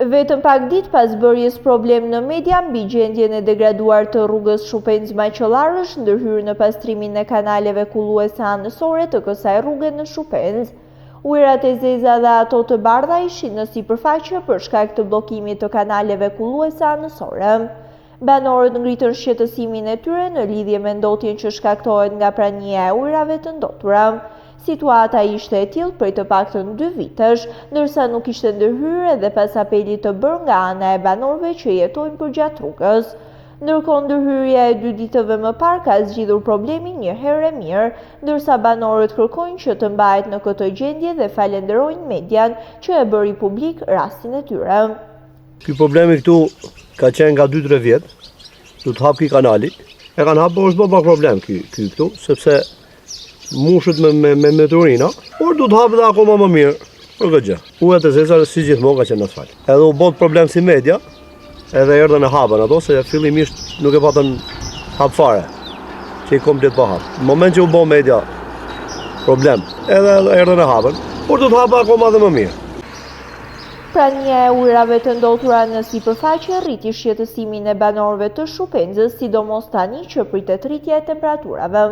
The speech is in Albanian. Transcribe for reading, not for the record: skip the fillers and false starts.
Vetëm pak ditë pas bërjes problem në media mbi gjendjen e degraduar të rrugës Shupenzë-Maqellarësh, ndërhyrë në pastrimin e kanaleve kulluese anësore të kësaj rruge në Shupenzë. Ujërat e zeza dhe ato të bardha ishin në sipërfaqe për shkak të bllokimit të kanaleve kulluese anësore. Banorët ngritën shqetësimin e tyre në lidhje me ndotjen që shkaktohet nga prania e ujërave të ndotura. Situata ishte e tillë prej të paktën 2 vitesh, ndërsa nuk ishte ndërhyrë edhe pas apelit të bërë nga ana e banorëve që jetojnë përgjatë rrugës. Ndërkohë ndërhyrja e 2 ditëve më parë ka zgjidhur problemin një herë e mirë, ndërsa banorët kërkojnë që të mbahet në këtë gjendje dhe falenderojnë median që e bëri publik rastin e tyre. Ky problemi këtu ka qenë nga 2-3 vjet, du të hap ky kanali. E kanë hapur është bë problem ky këtu, sepse mushët me meteorina, por du të hapë dhe akoma më mirë për këtë gjë. Ujët e zeza si gjithmonë ka qenë në asfalt. Edhe u bot problem si media, edhe erdhën e hapën ato, se fillimisht nuk e patën hap fare, që i komplet pa hap. Në moment që u bë media problem, edhe erdhën e hapën, por du të hapë akoma dhe më mirë. Prania e ujërave të ndotura në sipërfaqe rriti shqetësimin e banorëve të Shupenzës, sidomos tani që pritet rritja e temperaturave.